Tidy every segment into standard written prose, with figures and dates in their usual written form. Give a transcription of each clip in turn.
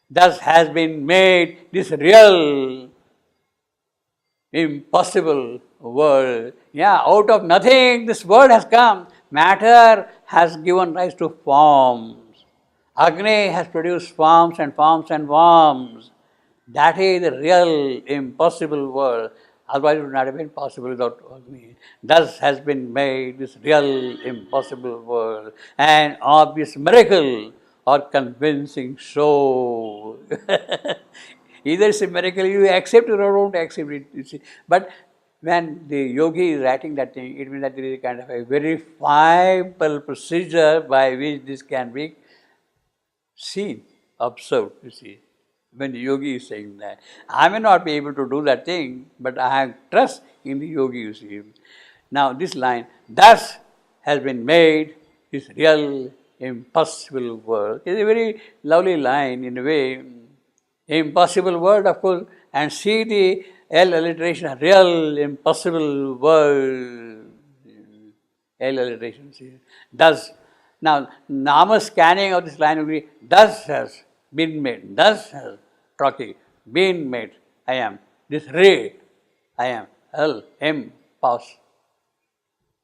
thus has been made this real, impossible world. Yeah, out of nothing this world has come. Matter has given rise to forms. Agni has produced forms and forms and forms. That is the real impossible world. Otherwise it would not have been possible without Agni. Thus has been made this real impossible world. An obvious miracle or convincing show. Either it's a miracle, you accept it or don't accept it. You see. But when the yogi is writing that thing, it means that there is a kind of a verifiable procedure by which this can be seen, observed, you see. When the yogi is saying that. I may not be able to do that thing, but I have trust in the yogi, you see. Now this line, thus has been made this real impossible world, is a very lovely line in a way. Impossible world, of course, and see the L alliteration, real impossible world. L alliteration, see. Thus, now Nama scanning of this line will be, thus has been made, thus has Trocky been made, I am. This ray, I am. L, M, pause.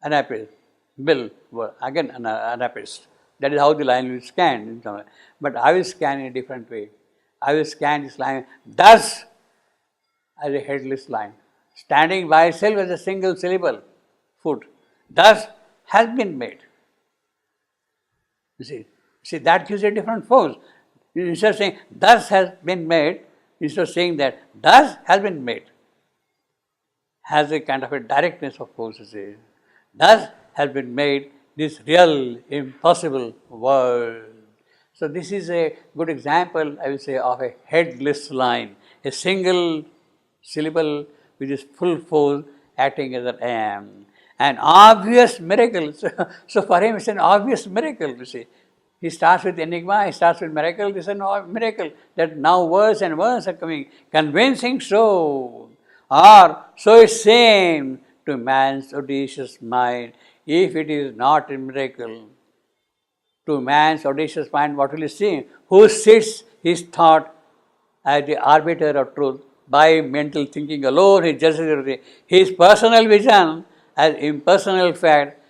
Anapist, Bill, again anapist. That is how the line will scan in some way. But I will scan in a different way. I will scan this line thus as a headless line, standing by itself as a single syllable, foot. Thus has been made. You see, that gives a different force. Instead of saying thus has been made, instead of saying that thus has been made, has a kind of a directness of force. You see. Thus has been made this real impossible world. So this is a good example, I will say, of a headless line, a single syllable with its full force acting as an am. An obvious miracle. So for him it's an obvious miracle, you see. He starts with enigma, he starts with miracle, this is a miracle that now words and words are coming. Convincing so, or so it seems to man's audacious mind, if it is not a miracle. To man's audacious mind, what will he see? Who sits his thought as the arbiter of truth by mental thinking alone, he judges everything. His personal vision as impersonal fact,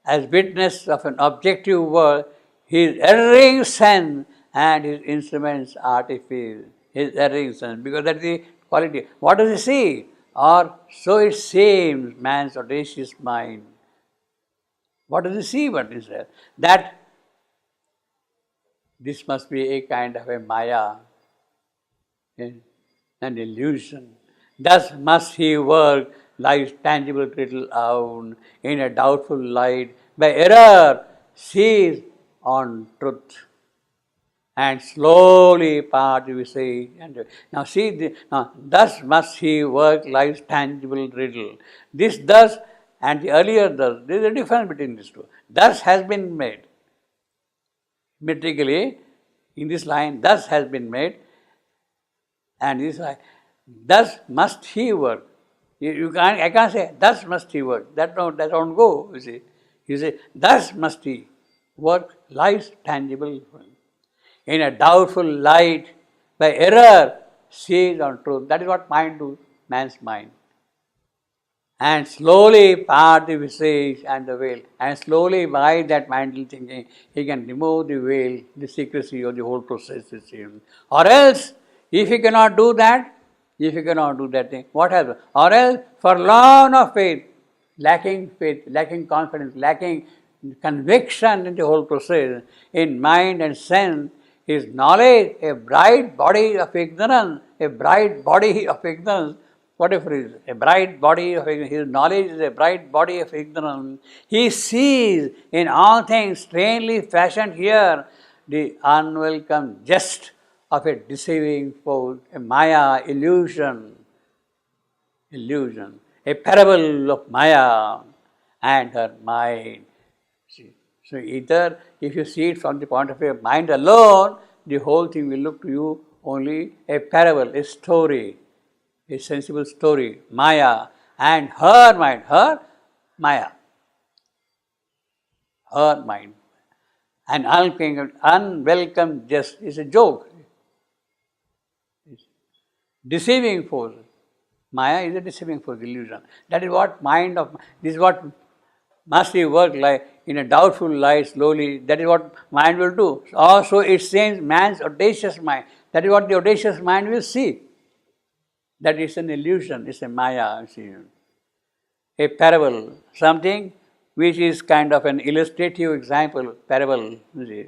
as witness of an objective world, his erring sense and his instruments artifice. His erring sense, because that's the quality. What does he see? Or so it seems, man's audacious mind. What does he see? What is that? That this must be a kind of a maya, an illusion. Thus must he work life's tangible riddle out in a doubtful light, by error seize on truth, and slowly part we say. Now see, thus must he work life's tangible riddle. This thus and the earlier thus, there is a difference between these two. Thus has been made. Metrically, in this line, thus has been made, and this line, thus must he work. I can't say, thus must he work. That don't go, you see. You say, thus must he work life's tangible. In a doubtful light, by error, seize on truth. That is what mind do, man's mind. And slowly part the visage and the veil. And slowly by that mental thinking, he can remove the veil, the secrecy of the whole process. Or else, if he cannot do that, thing, what happens? Or else, forlorn of faith, lacking confidence, lacking conviction in the whole process, in mind and sense, his knowledge, a bright body of ignorance, whatever it is, a bright body of ignorance, his knowledge is a bright body of ignorance. He sees in all things strangely fashioned here the unwelcome jest of a deceiving force, a maya, illusion, a parable of Maya and her mind. See? So either if you see it from the point of view of mind alone, the whole thing will look to you only a parable, a story, a sensible story, Maya, and her mind, her Maya, her mind. An unwelcome jest is a joke. deceiving force. Maya is a deceiving force, illusion. That is what this is what must be work like in a doubtful light slowly. That is what mind will do. Also, it sends man's audacious mind. That is what the audacious mind will see. That is an illusion, it's a Maya. See. A parable, something which is kind of an illustrative example, parable. See.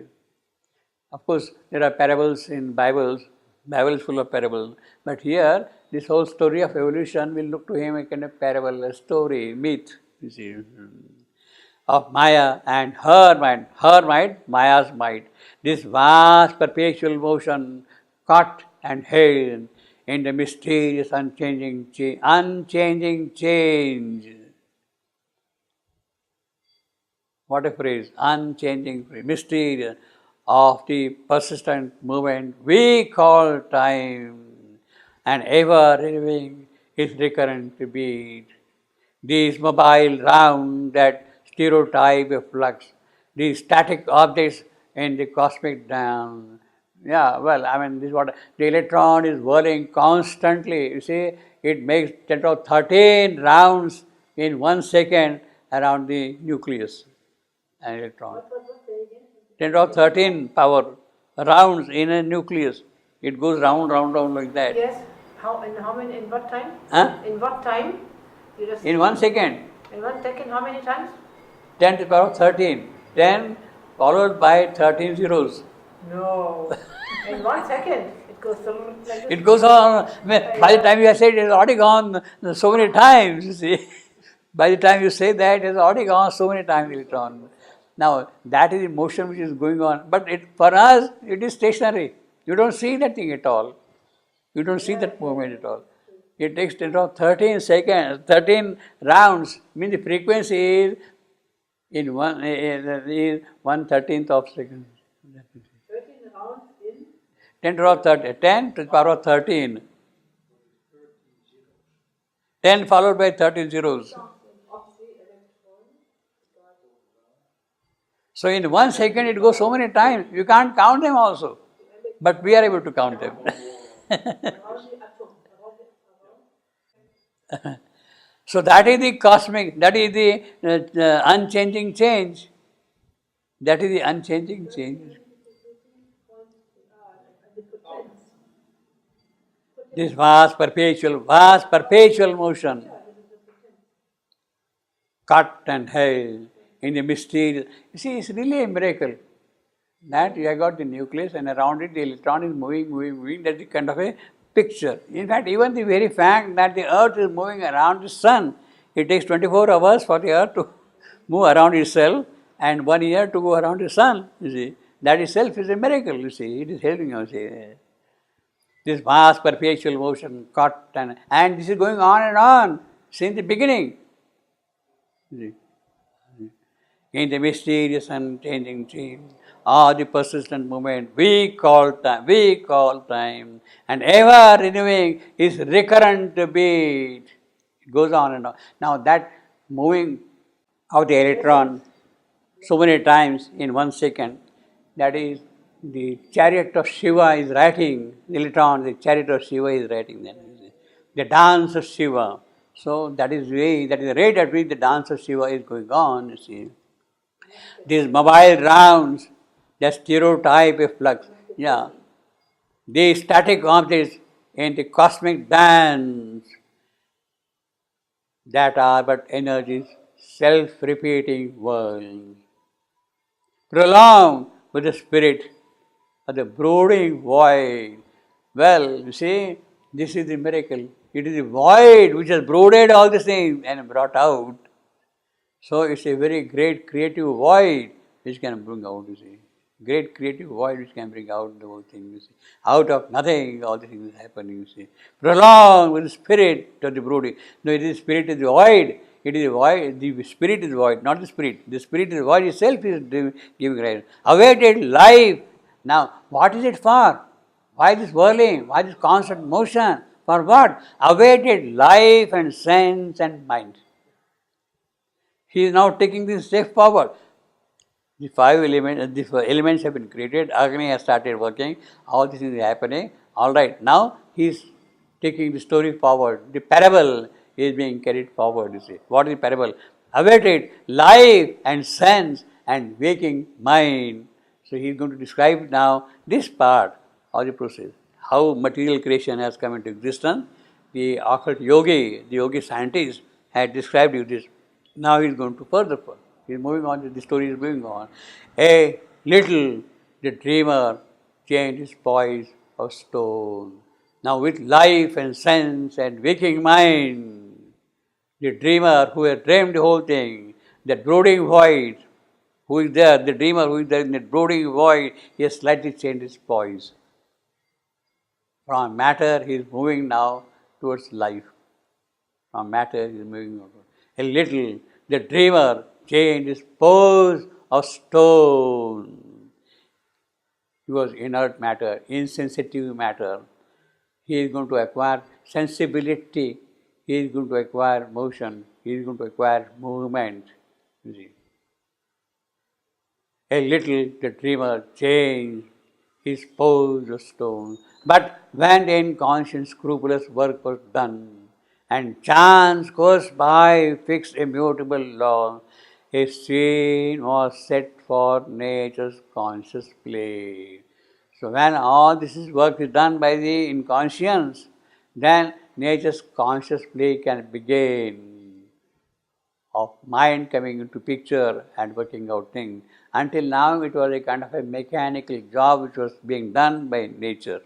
Of course, there are parables in Bible is full of parables. But here, this whole story of evolution will look to him a kind of parable, a story, myth, you see, of Maya and her mind, Maya's mind. This vast perpetual motion caught and held in the mysterious unchanging change. What a phrase, unchanging phrase, mysterious of the persistent movement we call time, and ever renewing its recurrent beat. These mobile round that stereotype of flux, these static objects in the cosmic dance. Yeah, well, I mean, this is what the electron is whirling constantly. You see, it makes 10 to 13 rounds in 1 second around the nucleus. An electron. 10 to 13 power rounds in a nucleus. It goes round, round, round like that. Yes. In what time? Huh? In what time? In 1 second. In 1 second, how many times? 10 to the power 13. 10 followed by 13 zeros. No. In 1 second, it goes so like this. It goes on. By the time you have said it has already gone so many times, you see. By the time you say that, it has already gone so many times, electron. Now, that is the motion which is going on. But for us, it is stationary. You don't see that thing at all. You don't see that movement at all. It takes 13 seconds, 13 rounds. Means the frequency is in 1/13th of second. 13 rounds in? 10 to the power 13. 10 to the power of 13. 10 followed by 13 zeros. So in 1 second it goes so many times, you can't count them also. But we are able to count them. So that is the cosmic, that is the unchanging change. That is the unchanging change. This vast perpetual motion, cut and held in the mysterious. You see, it's really a miracle that you have got the nucleus and around it the electron is moving. That's the kind of a picture. In fact, even the very fact that the earth is moving around the sun, it takes 24 hours for the earth to move around itself and 1 year to go around the sun, you see. That itself is a miracle, you see. It is helping us. This vast perpetual motion caught and this is going on and on since the beginning. You see. In the mysterious unchanging change, the persistent movement we call time, and ever renewing is recurrent beat. It goes on and on. Now that moving of the electron so many times in 1 second, that is the chariot of Shiva is writing, the electron, the chariot of Shiva is writing then. The dance of Shiva. So that is the rate at which the dance of Shiva is going on, you see. These mobile rounds, the stereotype of flux, these static objects in the cosmic dance that are but energies, self-repeating worlds, prolonged with the spirit of the brooding void. Well, you see, this is the miracle. It is the void which has brooded all these things and brought out. So it's a very great creative void which can bring out, you see. Great creative void which can bring out the whole thing, you see. Out of nothing, all the things are happening, you see. Prolonged with the spirit of the brooding. No, it is the spirit is the void. It is the void. The spirit is void, not the spirit. The spirit is void itself is giving rise. Awaited life. Now, what is it for? Why this whirling? Why this constant motion? For what? Awaited life and sense and mind. He is now taking this step forward. The elements have been created, Agni has started working, all these things are happening. All right, now he is taking the story forward. The parable is being carried forward, you see. What is the parable? Awaited life and sense and waking mind. So he is going to describe now this part of the process, how material creation has come into existence. The occult yogi, the yogi scientist had described you this. Now he is going to further. He is moving on, the story is moving on. A little, the dreamer changed his poise of stone. Now with life and sense and waking mind, the dreamer who had dreamed the whole thing, that brooding void, who is there, the dreamer who is there in that brooding void, he has slightly changed his poise. From matter he is moving now towards life. From matter he is moving on. A little, the dreamer changed his pose of stone. He was inert matter, insensitive matter. He is going to acquire sensibility. He is going to acquire motion. He is going to acquire movement. You see. A little the dreamer changed his pose of stone. But when the inconscient scrupulous work was done, and chance goes by fixed immutable law, a scene was set for nature's conscious play. So when all this work is done by the inconscience, then nature's conscious play can begin of mind coming into picture and working out things. Until now it was a kind of a mechanical job which was being done by nature.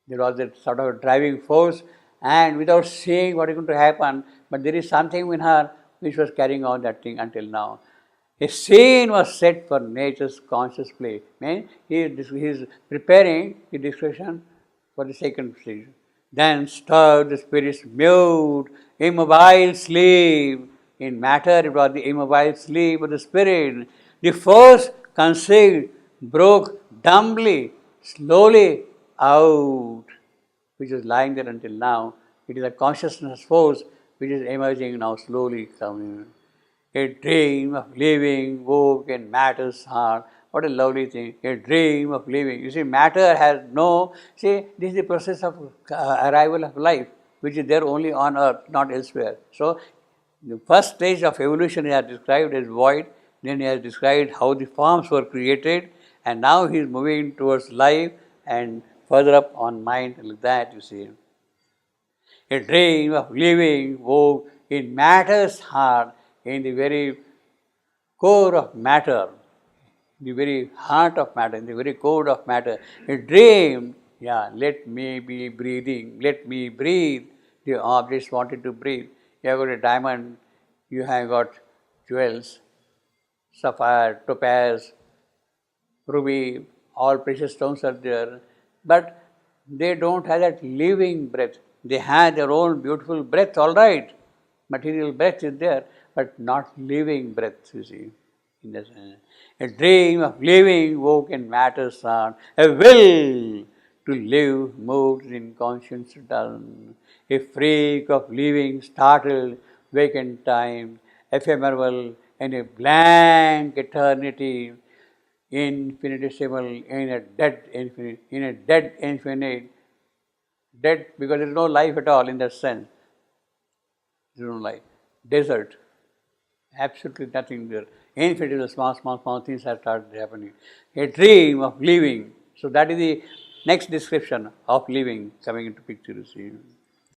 There was a sort of a driving force, and without seeing what is going to happen, but there is something in her which was carrying on that thing until now. A scene was set for nature's conscious play. Means he is preparing the discussion for the second stage. Then stirred the spirit's mute, immobile sleep. In matter it was the immobile sleep of the spirit. The force conceived broke dumbly, slowly out, which is lying there until now. It is a consciousness force which is emerging now, slowly coming. A dream of living woke in matter's heart. What a lovely thing. A dream of living. You see, matter has no, see, this is the process of arrival of life, which is there only on earth, not elsewhere. So, the first stage of evolution he has described as void, then he has described how the forms were created, and now he is moving towards life and further up on mind, like that, you see. A dream of living woke in matter's heart, in the very core of matter, the very heart of matter, in the very core of matter. A dream, let me be breathing, let me breathe. The objects wanted to breathe. You have got a diamond, you have got jewels, sapphire, topaz, ruby, all precious stones are there, but they don't have that living breath. They have their own beautiful breath, all right. Material breath is there, but not living breath, you see. In the sense. A dream of living woke in matter's heart, a will to live moved in conscience done, a freak of living startled, vacant time, ephemeral in a blank eternity, infinitesimal in a dead infinite, dead because there is no life at all in that sense. There is no life. Desert. Absolutely nothing there. Infinitesimal small things have started happening. A dream of living. So that is the next description of living coming into picture, you see.